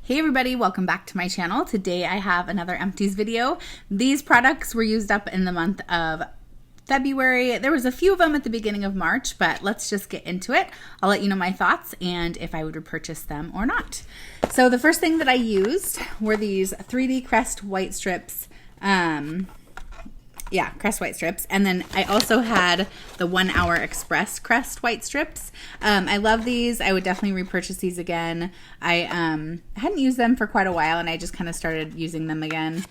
Hey everybody, welcome back to my channel. Today I have another Empties video. These products were used up in the month of February. There was a few of them at the beginning of March, but let's just get into it. I'll let you know my thoughts and if I would repurchase them or not. So the first thing that I used were these 3D Crest white strips. Crest white strips. And then I also had the 1 Hour Express Crest white strips. I love these. I would definitely repurchase these again. I hadn't used them for quite a while and I just kind of started using them again.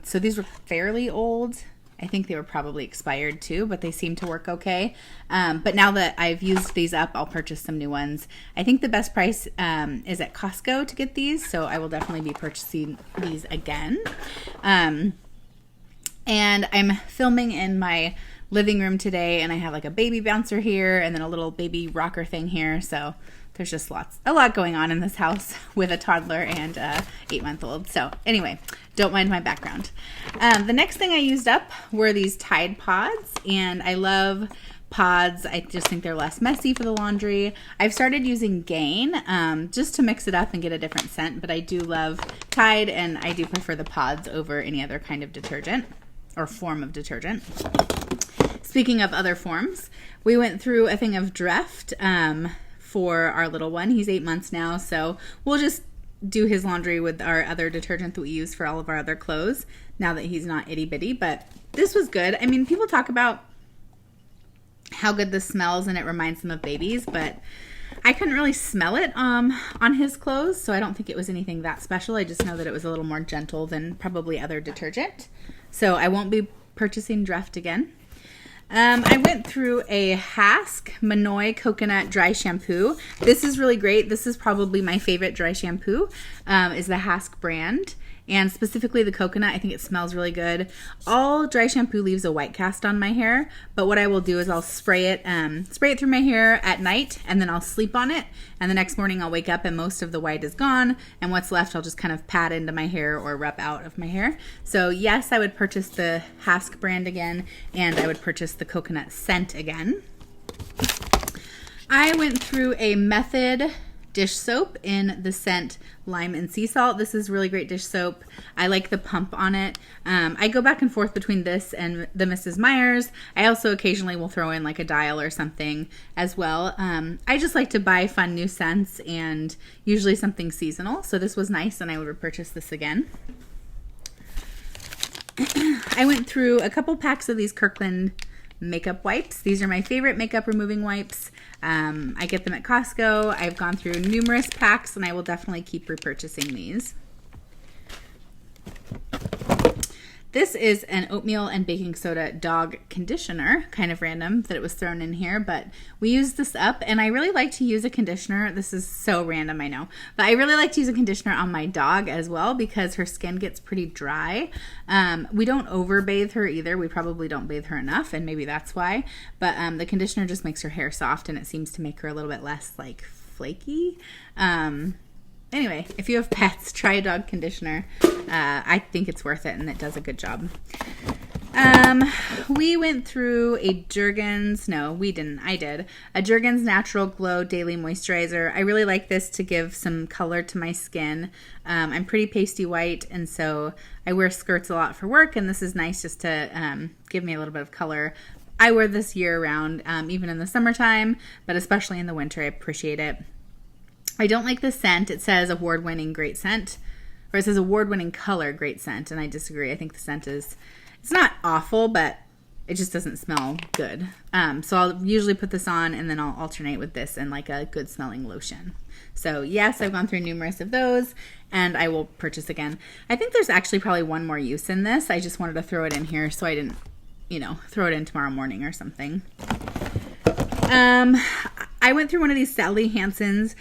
So these were fairly old. I think they were probably expired too, but they seem to work okay. But now that I've used these up, I'll purchase some new ones. I think the best price is at Costco to get these, so I will definitely be purchasing these again. And I'm filming in my living room today, and I have like a baby bouncer here and then a little baby rocker thing here. So there's just a lot going on in this house with a toddler and a 8-month-old. So anyway, don't mind my background. The next thing I used up were these Tide Pods, and I love pods. I just think they're less messy for the laundry. I've started using Gain just to mix it up and get a different scent, but I do love Tide, and I do prefer the pods over any other kind of detergent or form of detergent. Speaking of other forms, we went through a thing of Dreft for our little one. He's 8 months now, so we'll just do his laundry with our other detergent that we use for all of our other clothes now that he's not itty bitty. But this was good. I mean, people talk about how good this smells and it reminds them of babies, but I couldn't really smell it on his clothes, so I don't think it was anything that special. I just know that it was a little more gentle than probably other detergent. So I won't be purchasing Dreft again. I went through a Hask Manoi Coconut Dry Shampoo. This is really great. This is probably my favorite dry shampoo, is the Hask brand. And specifically the coconut, I think it smells really good. All dry shampoo leaves a white cast on my hair, but what I will do is I'll spray it through my hair at night, and then I'll sleep on it, and the next morning I'll wake up and most of the white is gone, and what's left I'll just kind of pat into my hair or rub out of my hair. So yes, I would purchase the Hask brand again, and I would purchase the coconut scent again. I went through a Method dish soap in the scent Lime and Sea Salt. This is really great dish soap. I like the pump on it. I go back and forth between this and the Mrs. Meyers. I also occasionally will throw in like a Dial or something as well. I just like to buy fun new scents and usually something seasonal. So this was nice and I would repurchase this again. I went through a couple packs of these Kirkland makeup wipes. These are my favorite makeup removing wipes. I get them at Costco. I've gone through numerous packs and I will definitely keep repurchasing these. This is an oatmeal and baking soda dog conditioner. Kind of random that it was thrown in here, but we used this up and I really like to use a conditioner. This is so random, I know, but I really like to use a conditioner on my dog as well because her skin gets pretty dry. We don't over bathe her either. We probably don't bathe her enough and maybe that's why, but the conditioner just makes her hair soft and it seems to make her a little bit less like flaky. Anyway, if you have pets, try a dog conditioner. I think it's worth it and it does a good job. We went through a Jergens, no, we didn't, I did. A Jergens Natural Glow Daily Moisturizer. I really like this to give some color to my skin. I'm pretty pasty white and so I wear skirts a lot for work and this is nice just to give me a little bit of color. I wear this year round, even in the summertime, but especially in the winter, I appreciate it. I don't like the scent. It says award-winning great scent, or it says award-winning color great scent, and I disagree. I think the scent it's not awful, but it just doesn't smell good. So I'll usually put this on, and then I'll alternate with this and like a good-smelling lotion. So yes, I've gone through numerous of those, and I will purchase again. I think there's actually probably one more use in this. I just wanted to throw it in here so I didn't, throw it in tomorrow morning or something. I went through one of these Sally Hansen's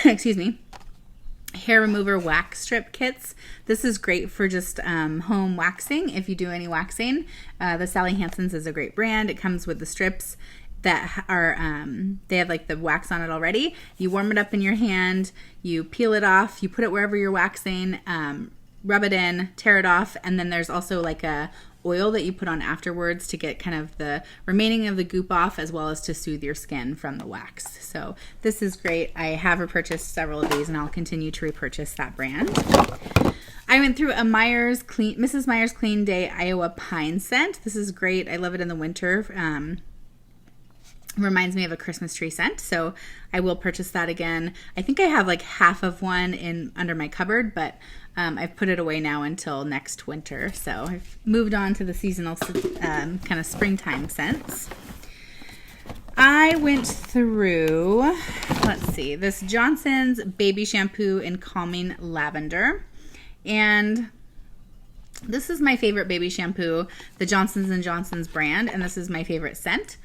excuse me, hair remover wax strip kits. This is great for just home waxing if you do any waxing. The Sally Hansen's is a great brand. It comes with the strips that are, they have like the wax on it already. You warm it up in your hand, you peel it off, you put it wherever you're waxing, rub it in, tear it off, and then there's also like a oil that you put on afterwards to get kind of the remaining of the goop off, as well as to soothe your skin from the wax. So this is great. I have repurchased several of these, and I'll continue to repurchase that brand. I went through a Mrs. Meyer's Clean Day Iowa Pine scent. This is great. I love it in the winter. Reminds me of a Christmas tree scent, so I will purchase that again. I think I have like half of one under my cupboard, but I've put it away now until next winter. So I've moved on to the seasonal kind of springtime scents. I went through, let's see, this Johnson's Baby Shampoo in Calming Lavender. And this is my favorite baby shampoo, the Johnson's & Johnson's brand, and this is my favorite scent.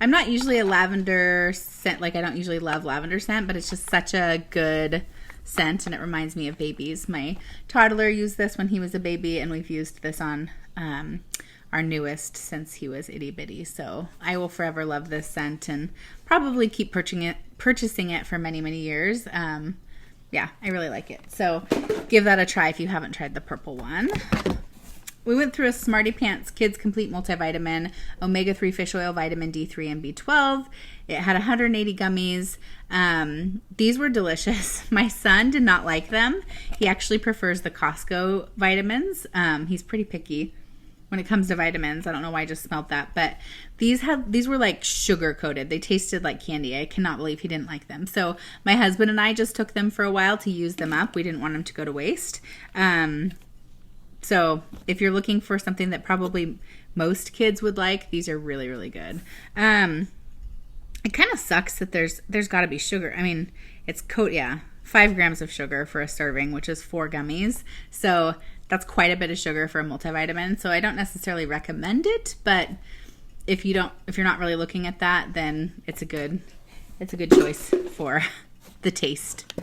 I'm not usually a lavender scent, like I don't usually love lavender scent, but it's just such a good scent, and it reminds me of babies. My toddler used this when he was a baby, and we've used this on our newest since he was itty bitty. So I will forever love this scent and probably keep purchasing it for many, many years. Yeah, I really like it. So give that a try if you haven't tried the purple one. We went through a Smartypants Kids Complete Multivitamin, Omega-3 Fish Oil, Vitamin D3, and B12. It had 180 gummies. These were delicious. My son did not like them. He actually prefers the Costco vitamins. He's pretty picky when it comes to vitamins. I don't know why I just smelled that. But these were like sugar coated. They tasted like candy. I cannot believe he didn't like them. So my husband and I just took them for a while to use them up. We didn't want them to go to waste. So if you're looking for something that probably most kids would like, these are really, really good. It kind of sucks that there's got to be sugar. I mean, it's 5 grams of sugar for a serving, which is 4 gummies. So that's quite a bit of sugar for a multivitamin. So I don't necessarily recommend it, but if you're not really looking at that, then it's a good choice for the taste.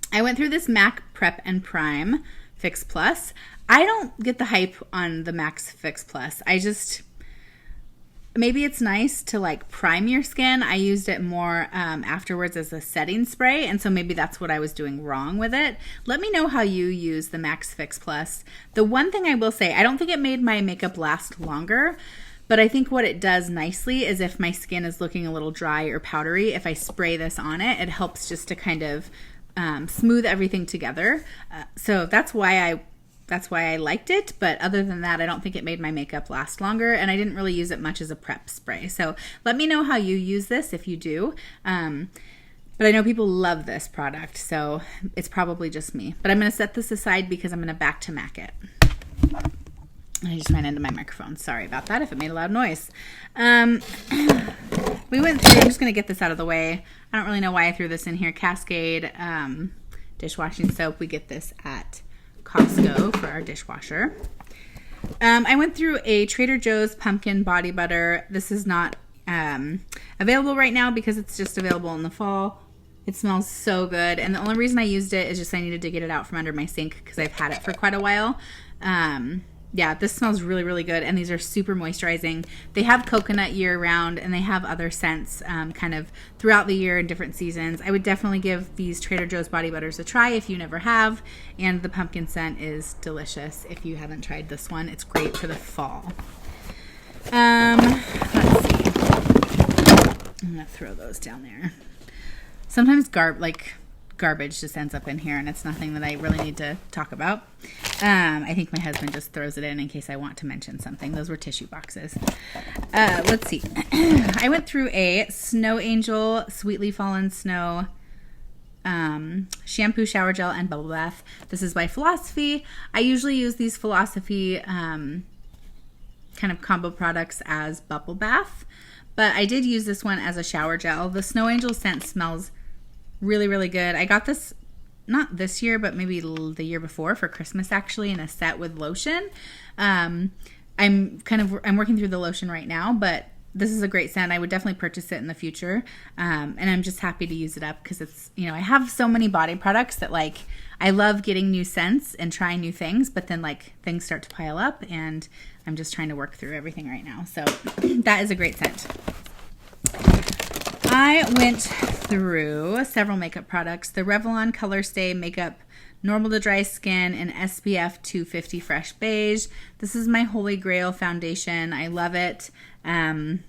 I went through this MAC Prep and Prime Fix Plus. I don't get the hype on the MAC Fix Plus. Maybe it's nice to like prime your skin. I used it more afterwards as a setting spray, and so maybe that's what I was doing wrong with it. Let me know how you use the MAC Fix Plus. The one thing I will say, I don't think it made my makeup last longer, but I think what it does nicely is if my skin is looking a little dry or powdery, if I spray this on it, it helps just to kind of smooth everything together. So that's why I liked it. But other than that, I don't think it made my makeup last longer, and I didn't really use it much as a prep spray. So let me know how you use this if you do. But I know people love this product, so it's probably just me. But I'm going to set this aside because I'm going to back to MAC it. I just ran into my microphone. Sorry about that if it made a loud noise. We went through, I'm just going to get this out of the way. I don't really know why I threw this in here. Cascade dishwashing soap. We get this at Costco for our dishwasher. I went through a Trader Joe's pumpkin body butter. This is not available right now because it's just available in the fall. It smells so good. And the only reason I used it is just I needed to get it out from under my sink because I've had it for quite a while. Yeah, this smells really, really good, and these are super moisturizing. They have coconut year-round, and they have other scents kind of throughout the year in different seasons. I would definitely give these Trader Joe's body butters a try if you never have, and the pumpkin scent is delicious if you haven't tried this one. It's great for the fall. Let's see. I'm going to throw those down there. Sometimes garbage just ends up in here, and it's nothing that I really need to talk about. I think my husband just throws it in case I want to mention something. Those were tissue boxes. Let's see. I went through a Snow Angel Sweetly Fallen Snow shampoo, shower gel, and bubble bath. This is by Philosophy. I usually use these Philosophy kind of combo products as bubble bath, but I did use this one as a shower gel. The Snow Angel scent smells really, really good. I got this not this year, but maybe the year before for Christmas, actually, in a set with lotion. I'm working through the lotion right now, but this is a great scent. I would definitely purchase it in the future. And I'm just happy to use it up because it's, I have so many body products that I love getting new scents and trying new things, but then things start to pile up and I'm just trying to work through everything right now. So that is a great scent. I went through several makeup products. The Revlon Colorstay Makeup normal to dry skin, and SPF 250 Fresh Beige. This is my Holy Grail foundation. I love it. I'm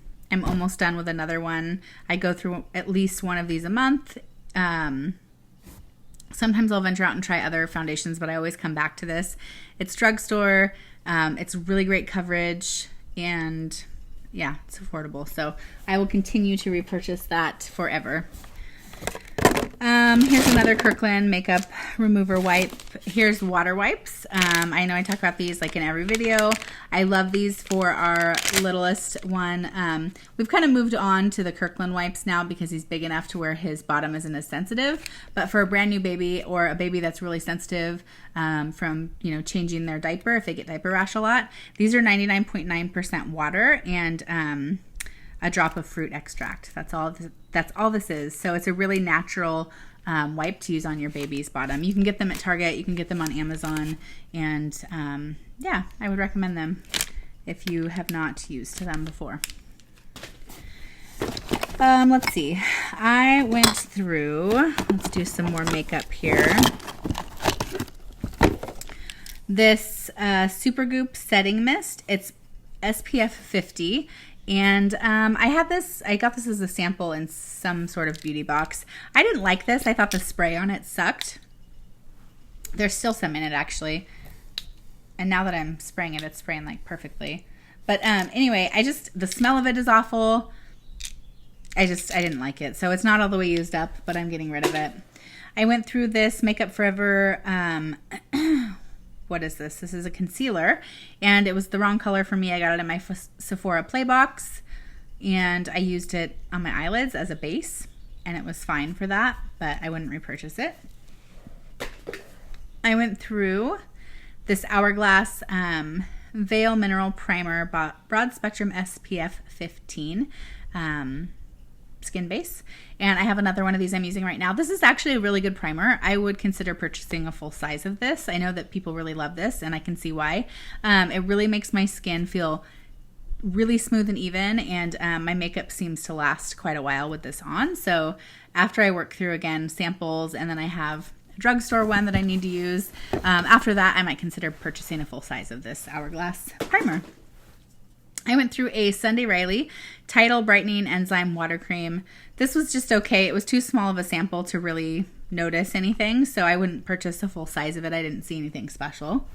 almost done with another one. I go through at least one of these a month. Sometimes I'll venture out and try other foundations, but I always come back to this. It's drugstore. It's really great coverage, and yeah, it's affordable. So I will continue to repurchase that forever. Here's another Kirkland makeup remover wipe. Here's water wipes. I know I talk about these like in every video. I love these for our littlest one. We've kind of moved on to the Kirkland wipes now because he's big enough to where his bottom isn't as sensitive. But for a brand new baby or a baby that's really sensitive from, you know, changing their diaper, if they get diaper rash a lot, these are 99.9% water and a drop of fruit extract. That's all this is. So it's a really natural wipe to use on your baby's bottom. You can get them at Target. You can get them on Amazon. And yeah, I would recommend them if you have not used them before. Let's see. I went through, let's do some more makeup here. This Supergoop Setting Mist. It's SPF 50. And I got this as a sample in some sort of beauty box. I didn't like this. I thought the spray on it sucked. There's still some in it actually. And now that I'm spraying it, it's spraying like perfectly. But anyway, the smell of it is awful. I didn't like it. So it's not all the way used up, but I'm getting rid of it. I went through this Makeup Forever, what is this? This is a concealer, and it was the wrong color for me. I got it in my Sephora Play Box, and I used it on my eyelids as a base, and it was fine for that, but I wouldn't repurchase it. I went through this Hourglass Veil Mineral Primer, Broad Spectrum SPF 15 skin base, and I have another one of these I'm using right now. This is actually a really good primer. I would consider purchasing a full size of this. I know that people really love this, and I can see why. It really makes my skin feel really smooth and even, and my makeup seems to last quite a while with this on. So after I work through, again, samples, and then I have a drugstore one that I need to use, after that I might consider purchasing a full size of this Hourglass primer. I went through a Sunday Riley Tidal Brightening Enzyme Water Cream. This was just okay. It was too small of a sample to really notice anything, so I wouldn't purchase a full size of it. I didn't see anything special.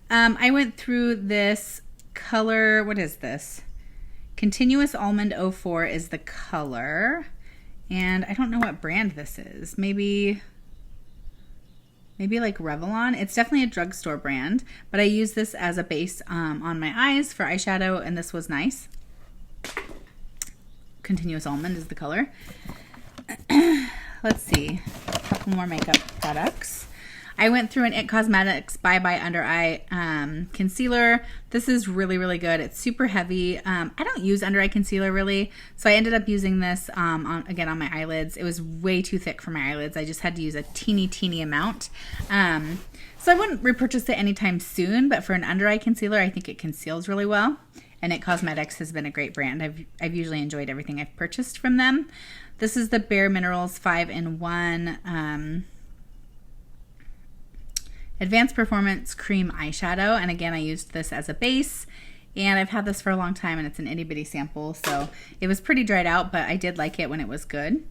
I went through this color, what is this? Continuous Almond 04 is the color, and I don't know what brand this is. Maybe like Revlon. It's definitely a drugstore brand, but I use this as a base on my eyes for eyeshadow, and this was nice. Continuous Almond is the color. Let's see, a couple more makeup products. I went through an IT Cosmetics Bye Bye Under Eye concealer. This is really, really good. It's super heavy. I don't use under eye concealer really, so I ended up using this again on my eyelids. It was way too thick for my eyelids. I just had to use a teeny amount. So I wouldn't repurchase it anytime soon, but for an under eye concealer, I think it conceals really well. And IT Cosmetics has been a great brand. I've usually enjoyed everything I've purchased from them. This is the Bare Minerals 5-in-1 Advanced Performance Cream Eyeshadow, and again I used this as a base, and I've had this for a long time, and it's an itty bitty sample, so it was pretty dried out, but I did like it when it was good.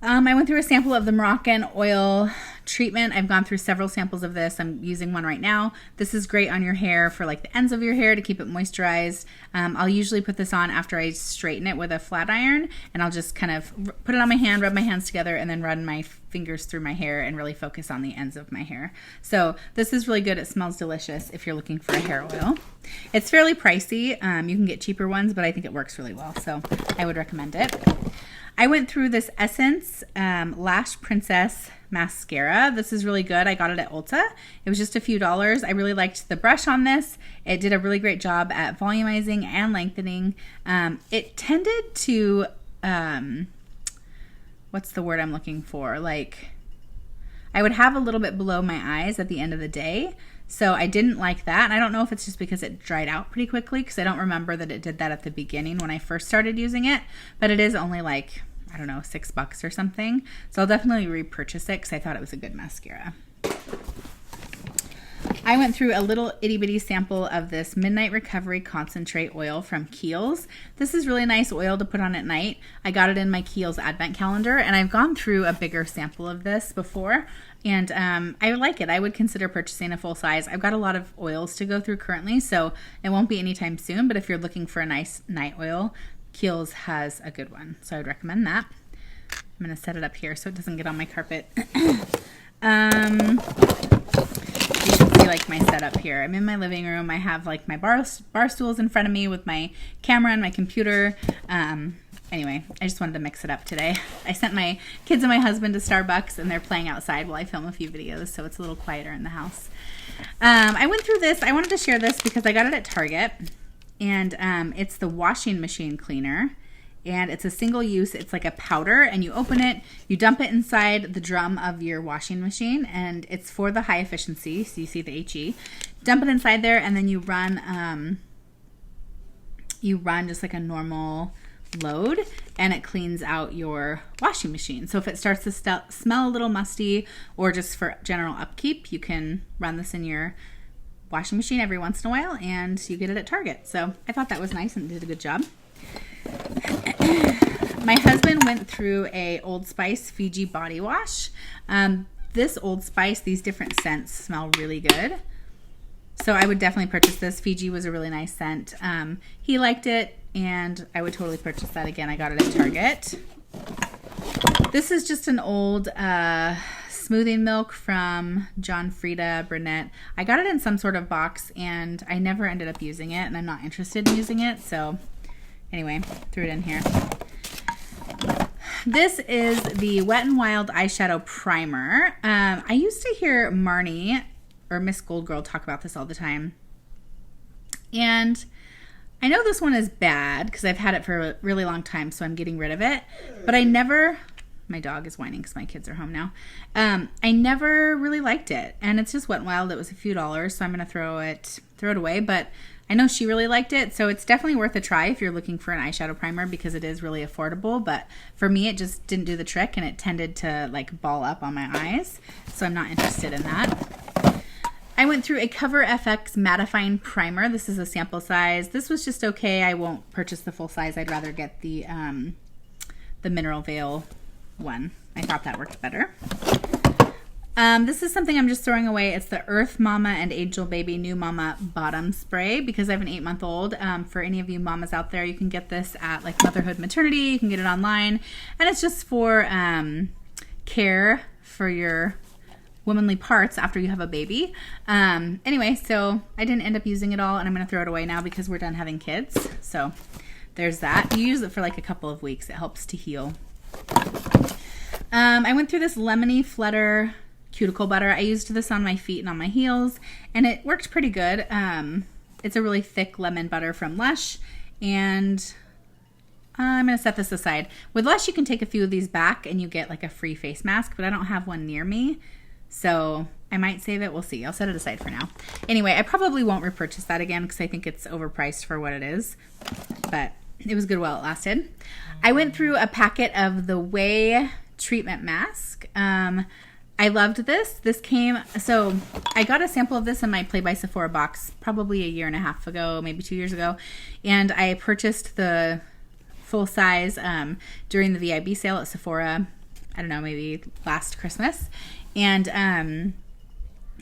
I went through a sample of the Moroccan Oil Treatment. I've gone through several samples of this. I'm using one right now. This is great on your hair for like the ends of your hair to keep it moisturized. I'll usually put this on after I straighten it with a flat iron, and I'll just kind of put it on my hand, rub my hands together, and then run my fingers through my hair and really focus on the ends of my hair. So this is really good. It smells delicious if you're looking for a hair oil. It's fairly pricey. You can get cheaper ones, but I think it works really well, so I would recommend it. I went through this Essence Lash Princess mascara. This is really good. I got it at Ulta. It was just a few dollars. I really liked the brush on this. It did a really great job at volumizing and lengthening. It tended to, what's the word I'm looking for? Like, I would have a little bit below my eyes at the end of the day. So I didn't like that. And I don't know if it's just because it dried out pretty quickly, because I don't remember that it did that at the beginning when I first started using it. But it is only like, I don't know, $6 or something. So I'll definitely repurchase it because I thought it was a good mascara. I went through a little itty bitty sample of this Midnight Recovery Concentrate Oil from Kiehls. This is really nice oil to put on at night. I got it in my Kiehls advent calendar, and I've gone through a bigger sample of this before, and I like it. I would consider purchasing a full size. I've got a lot of oils to go through currently, so it won't be anytime soon, but if you're looking for a nice night oil, Kiehls has a good one, so I would recommend that. I'm going to set it up here so it doesn't get on my carpet. You should see like my setup here. I'm in my living room. I have like my bar stools in front of me with my camera and my computer. Anyway, I just wanted to mix it up today. I sent my kids and my husband to Starbucks, and they're playing outside while I film a few videos, so it's a little quieter in the house. I went through this. I wanted to share this because I got it at Target, and it's the washing machine cleaner. And it's a single use. It's like a powder, and you open it, you dump it inside the drum of your washing machine, and it's for the high efficiency. So you see the HE. Dump it inside there, and then you run just like a normal load, and it cleans out your washing machine. So if it starts to smell a little musty, or just for general upkeep, you can run this in your washing machine every once in a while, and you get it at Target. So I thought that was nice and did a good job. My husband went through a Old Spice Fiji body wash. This Old Spice, these different scents smell really good. So I would definitely purchase this. Fiji was a really nice scent. He liked it, and I would totally purchase that again. I got it at Target. This is just an old Smoothie Milk from John Frieda Burnett. I got it in some sort of box, and I never ended up using it, and I'm not interested in using it, so anyway, threw it in here. This is the Wet n Wild Eyeshadow Primer. I used to hear Marnie or Miss Gold Girl talk about this all the time. And I know this one is bad because I've had it for a really long time, so I'm getting rid of it. But I never... My dog is whining because my kids are home now. I never really liked it. And it's just Wet n Wild. It was a few dollars, so I'm going to throw it away. But I know she really liked it, so it's definitely worth a try if you're looking for an eyeshadow primer because it is really affordable. But for me, it just didn't do the trick, and it tended to like ball up on my eyes. So I'm not interested in that. I went through a Cover FX Matteifying Primer. This is a sample size. This was just okay. I won't purchase the full size. I'd rather get the Mineral Veil one. I thought that worked better. This is something I'm just throwing away. It's the Earth Mama and Angel Baby New Mama Bottom Spray because I have an 8-month-old. For any of you mamas out there, you can get this at like Motherhood Maternity. You can get it online. And it's just for care for your womanly parts after you have a baby. Anyway, so I didn't end up using it all, and I'm going to throw it away now because we're done having kids. So there's that. You use it for like a couple of weeks. It helps to heal. I went through this Lemony Flutter cuticle butter. I used this on my feet and on my heels, and it worked pretty good. It's a really thick lemon butter from Lush, and I'm going to set this aside. With Lush, you can take a few of these back and you get like a free face mask, but I don't have one near me, so I might save it. We'll see. I'll set it aside for now. Anyway, I probably won't repurchase that again because I think it's overpriced for what it is, but it was good while it lasted. I went through a packet of the Way treatment mask. I loved this. This came, so I got a sample of this in my Play by Sephora box probably a year and a half ago, maybe 2 years ago, and I purchased the full size during the VIB sale at Sephora, I don't know, maybe last Christmas, and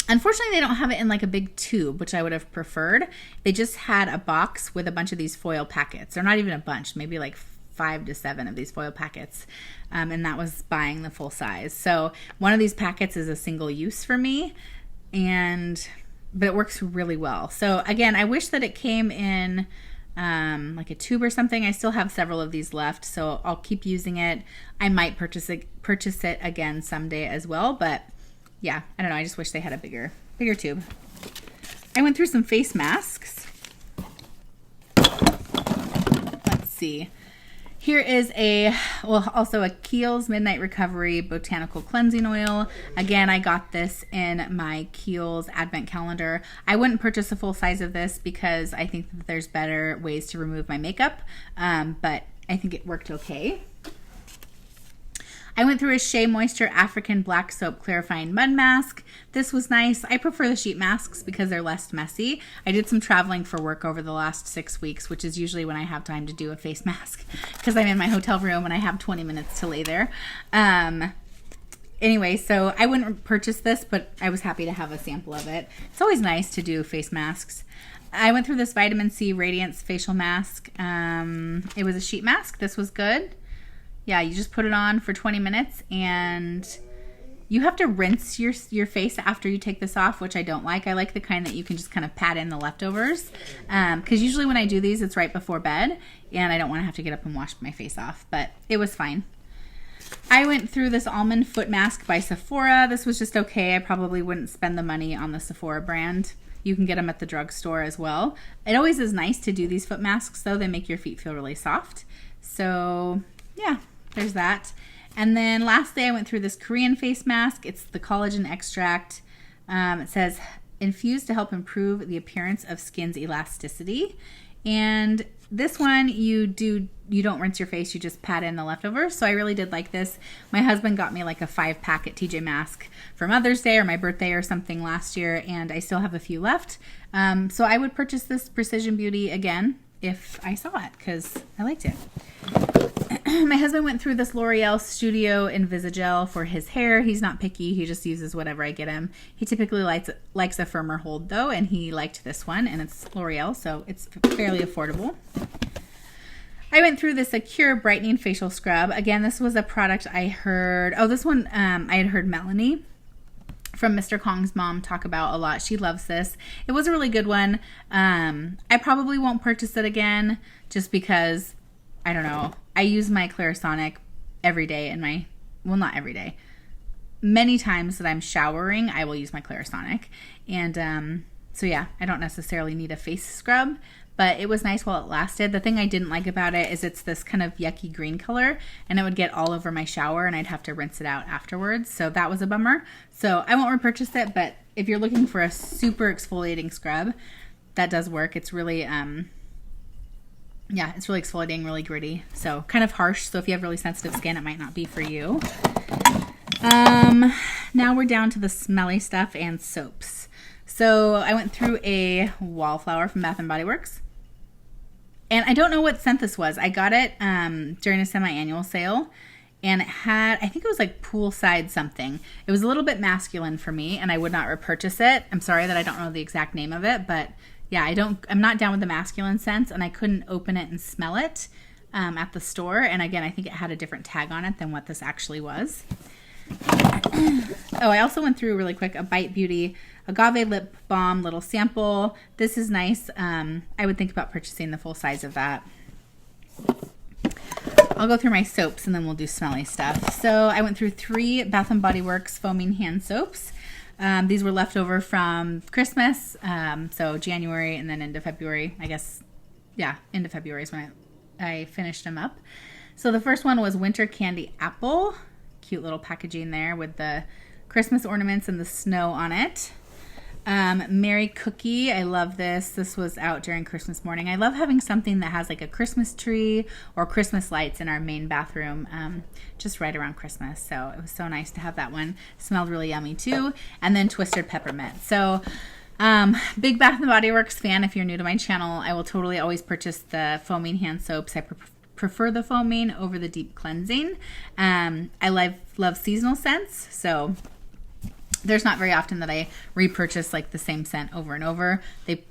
unfortunately they don't have it in like a big tube, which I would have preferred. They just had a box with a bunch of these foil packets, or not even a bunch, maybe like 5 to 7 of these foil packets, and that was buying the full size. So one of these packets is a single use for me, but it works really well. So again, I wish that it came in like a tube or something. I still have several of these left, so I'll keep using it. I might purchase it again someday as well, but yeah, I don't know. I just wish they had a bigger tube. I went through some face masks. Let's see. Here is also a Kiehls Midnight Recovery Botanical Cleansing Oil. Again, I got this in my Kiehls Advent Calendar. I wouldn't purchase a full size of this because I think that there's better ways to remove my makeup, but I think it worked okay. I went through a Shea Moisture African Black Soap Clarifying Mud Mask. This was nice. I prefer the sheet masks because they're less messy. I did some traveling for work over the last 6 weeks, which is usually when I have time to do a face mask because I'm in my hotel room and I have 20 minutes to lay there. Anyway, so I wouldn't purchase this, but I was happy to have a sample of it. It's always nice to do face masks. I went through this Vitamin C Radiance facial mask. It was a sheet mask. This was good. Yeah, you just put it on for 20 minutes and you have to rinse your face after you take this off, which I don't like. I like the kind that you can just kind of pat in the leftovers. Because usually when I do these, it's right before bed and I don't want to have to get up and wash my face off, but it was fine. I went through this Almond foot mask by Sephora. This was just okay. I probably wouldn't spend the money on the Sephora brand. You can get them at the drugstore as well. It always is nice to do these foot masks though. They make your feet feel really soft. So yeah, there's that. And then lastly, I went through this Korean face mask. It's the collagen extract. It says infused to help improve the appearance of skin's elasticity. And this one, you don't rinse your face, you just pat in the leftovers. So I really did like this. My husband got me like a 5-pack at TJ Maxx for Mother's Day or my birthday or something last year, and I still have a few left. So I would purchase this Precision Beauty again if I saw it because I liked it. My husband went through this L'Oreal Studio Invisi Gel for his hair. He's not picky. He just uses whatever I get him. He typically likes a firmer hold though, and he liked this one, and it's L'Oreal, so it's fairly affordable. I went through this Acure Brightening Facial Scrub. Again, this was a product I heard, this one I had heard Melanie from Mr. Kong's mom talk about a lot. She loves this. It was a really good one. I probably won't purchase it again just because, I don't know, I use my Clarisonic every day in not every day. Many times that I'm showering, I will use my Clarisonic. And so yeah, I don't necessarily need a face scrub, but it was nice while it lasted. The thing I didn't like about it is it's this kind of yucky green color, and it would get all over my shower and I'd have to rinse it out afterwards. So that was a bummer. So I won't repurchase it, but if you're looking for a super exfoliating scrub, that does work. It's really, it's really exfoliating, really gritty. So kind of harsh. So if you have really sensitive skin, it might not be for you. Now we're down to the smelly stuff and soaps. So I went through a Wallflower from Bath & Body Works. And I don't know what scent this was. I got it during a semi-annual sale. And it had, I think it was like poolside something. It was a little bit masculine for me, and I would not repurchase it. I'm sorry that I don't know the exact name of it, but yeah, I'm not down with the masculine scents, and I couldn't open it and smell it at the store. And again, I think it had a different tag on it than what this actually was. I also went through really quick a Bite Beauty Agave Lip Balm little sample. This is nice. I would think about purchasing the full size of that. I'll go through my soaps and then we'll do smelly stuff. So I went through 3 Bath & Body Works foaming hand soaps. These were left over from Christmas, so January and then into February, I guess. Yeah, into February is when I finished them up. So the first one was Winter Candy Apple. Cute little packaging there with the Christmas ornaments and the snow on it. Merry Cookie. I love this. This was out during Christmas morning. I love having something that has like a Christmas tree or Christmas lights in our main bathroom just right around Christmas. So it was so nice to have that one. Smelled really yummy too. And then Twisted Peppermint. So big Bath & Body Works fan. If you're new to my channel, I will totally always purchase the foaming hand soaps. I prefer the foaming over the deep cleansing. I love seasonal scents. So there's not very often that I repurchase like the same scent over and over. They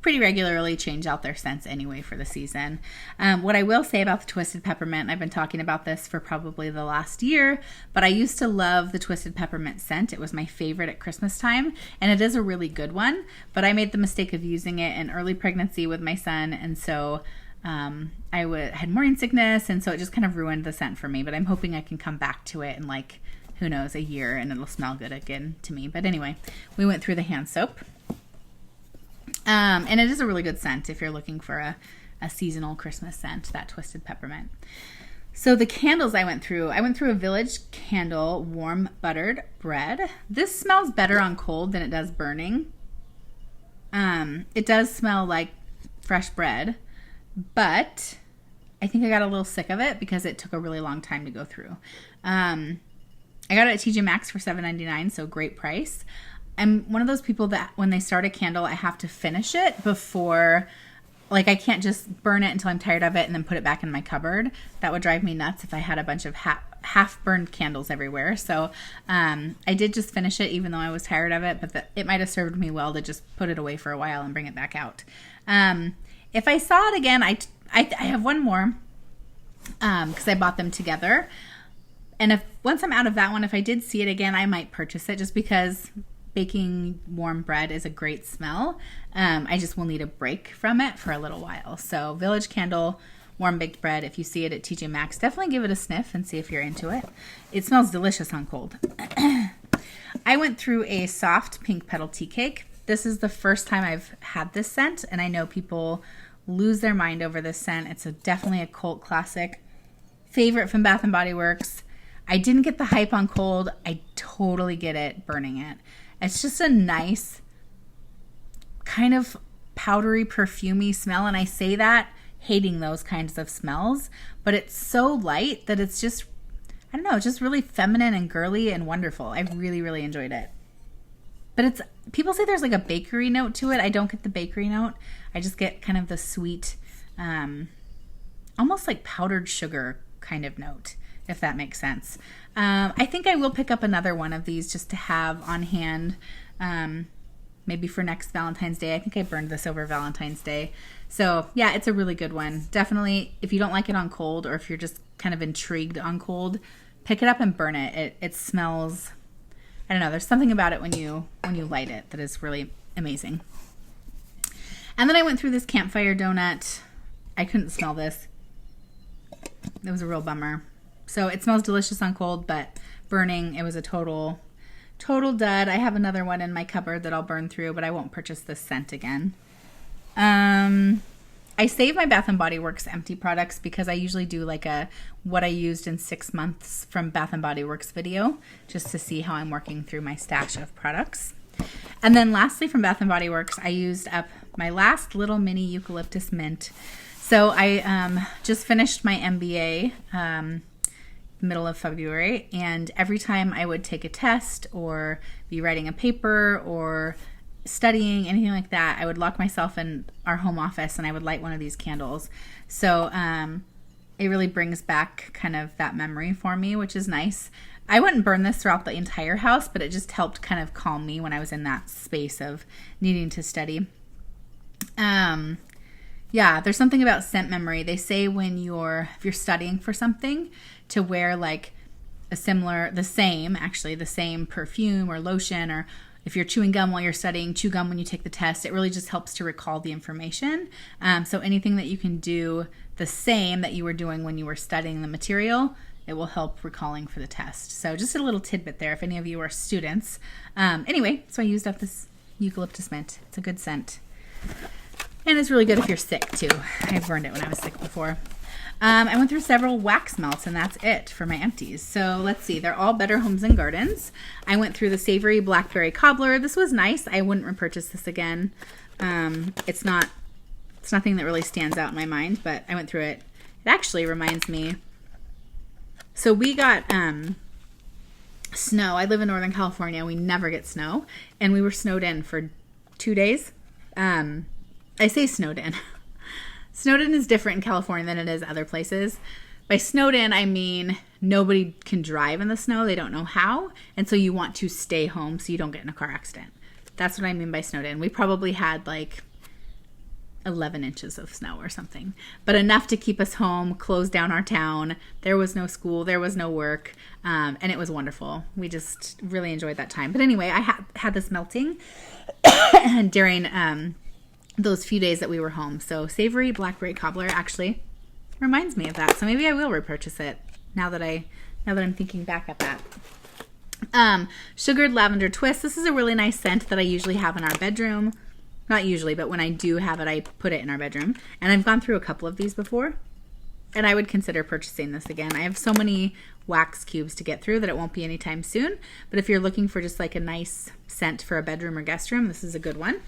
pretty regularly change out their scents anyway for the season. What I will say about the Twisted Peppermint, I've been talking about this for probably the last year, but I used to love the Twisted Peppermint scent. It was my favorite at Christmas time, and it is a really good one, but I made the mistake of using it in early pregnancy with my son, and so I had morning sickness, and so it just kind of ruined the scent for me, but I'm hoping I can come back to it in like, who knows, a year, and it'll smell good again to me. But anyway, we went through the hand soap. And it is a really good scent if you're looking for a seasonal Christmas scent, that Twisted Peppermint. So the candles I went through a Village Candle Warm Buttered Bread. This smells better on cold than it does burning. It does smell like fresh bread, but I think I got a little sick of it because it took a really long time to go through. I got it at TJ Maxx for $7.99, so great price. I'm one of those people that when they start a candle, I have to finish it before, like I can't just burn it until I'm tired of it and then put it back in my cupboard. That would drive me nuts if I had a bunch of half-burned candles everywhere. So I did just finish it even though I was tired of it, but it might have served me well to just put it away for a while and bring it back out. If I saw it again, I have one more because I bought them together. And once I'm out of that one, if I did see it again, I might purchase it just because baking warm bread is a great smell. I just will need a break from it for a little while. So Village Candle warm baked bread. If you see it at TJ Maxx, definitely give it a sniff and see if you're into it. It smells delicious on cold. I went through a soft pink Petal Tea Cake. This is the first time I've had this scent, and I know people lose their mind over this scent. It's definitely a cult classic. Favorite from Bath & Body Works. I didn't get the hype on cold. I totally get it burning it. It's just a nice kind of powdery, perfumey smell. And I say that hating those kinds of smells, but it's so light that it's just, I don't know, just really feminine and girly and wonderful. I really, really enjoyed it. But people say there's like a bakery note to it. I don't get the bakery note. I just get kind of the sweet, almost like powdered sugar kind of note, if that makes sense. I think I will pick up another one of these just to have on hand, maybe for next Valentine's Day. I think I burned this over Valentine's Day. So yeah, it's a really good one. Definitely, if you don't like it on cold, or if you're just kind of intrigued on cold, pick it up and burn it. It smells, I don't know, there's something about it when you light it that is really amazing. And then I went through this Campfire Donut. I couldn't smell this. It was a real bummer. So it smells delicious on cold, but burning, it was a total dud. I have another one in my cupboard that I'll burn through, but I won't purchase this scent again. I save my Bath & Body Works empty products because I usually do like a what I used in 6 months from Bath & Body Works video, just to see how I'm working through my stash of products. And then lastly from Bath & Body Works, I used up my last little mini eucalyptus mint. So I just finished my MBA middle of February, and every time I would take a test or be writing a paper or studying, anything like that, I would lock myself in our home office and I would light one of these candles. So it really brings back kind of that memory for me, which is nice. I wouldn't burn this throughout the entire house, but it just helped kind of calm me when I was in that space of needing to study. Yeah, there's something about scent memory. They say if you're studying for something, to wear like the same perfume or lotion, or if you're chewing gum while you're studying, chew gum when you take the test. It really just helps to recall the information. So anything that you can do the same that you were doing when you were studying the material, it will help recalling for the test. So just a little tidbit there if any of you are students. Anyway, so I used up this eucalyptus mint. It's a good scent. And it's really good if you're sick too. I burned it when I was sick before. I went through several wax melts, and that's it for my empties. So let's see. They're all Better Homes and Gardens. I went through the Savory Blackberry Cobbler. This was nice. I wouldn't repurchase this again. It's nothing that really stands out in my mind, but I went through it. It actually reminds me. So we got snow. I live in Northern California. We never get snow, and we were snowed in for 2 days. I say snowed in. Snowed in is different in California than it is other places. By snowed in, I mean nobody can drive in the snow. They don't know how. And so you want to stay home so you don't get in a car accident. That's what I mean by snowed in. We probably had like 11 inches of snow or something. But enough to keep us home, close down our town. There was no school. There was no work. And it was wonderful. We just really enjoyed that time. But anyway, I had this melting during those few days that we were home. So Savory Blackberry Cobbler actually reminds me of that. So maybe I will repurchase it now that I'm thinking back at that. Sugared Lavender Twist. This is a really nice scent that I usually have in our bedroom. Not usually, but when I do have it, I put it in our bedroom. And I've gone through a couple of these before, and I would consider purchasing this again. I have so many wax cubes to get through that it won't be anytime soon. But if you're looking for just like a nice scent for a bedroom or guest room, this is a good one.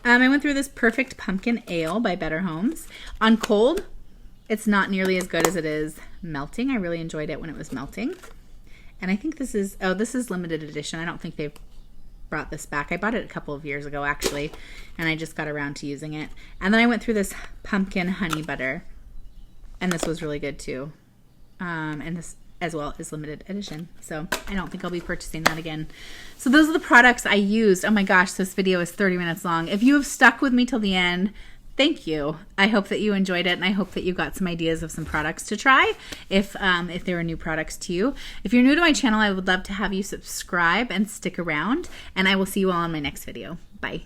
I went through this Perfect Pumpkin Ale by Better Homes. On cold, It's not nearly as good as it is melting. I really enjoyed it when it was melting. And I think this is, oh, this is limited edition. I don't think they've brought this back. I bought it a couple of years ago actually, and I just got around to using it. And then I went through this pumpkin honey butter, and this was really good too. And this as well is limited edition. So I don't think I'll be purchasing that again. So those are the products I used. Oh my gosh, this video is 30 minutes long. If you have stuck with me till the end, thank you. I hope that you enjoyed it, and I hope that you got some ideas of some products to try if there are new products to you. If you're new to my channel, I would love to have you subscribe and stick around, and I will see you all in my next video. Bye.